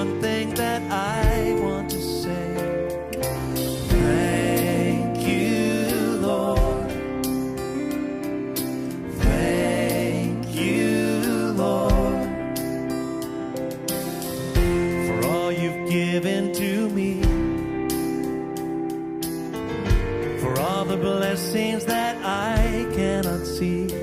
one thing that I want to say. Thank you, Lord. Thank you, Lord, for all you've given to me, for all the blessings that I cannot see.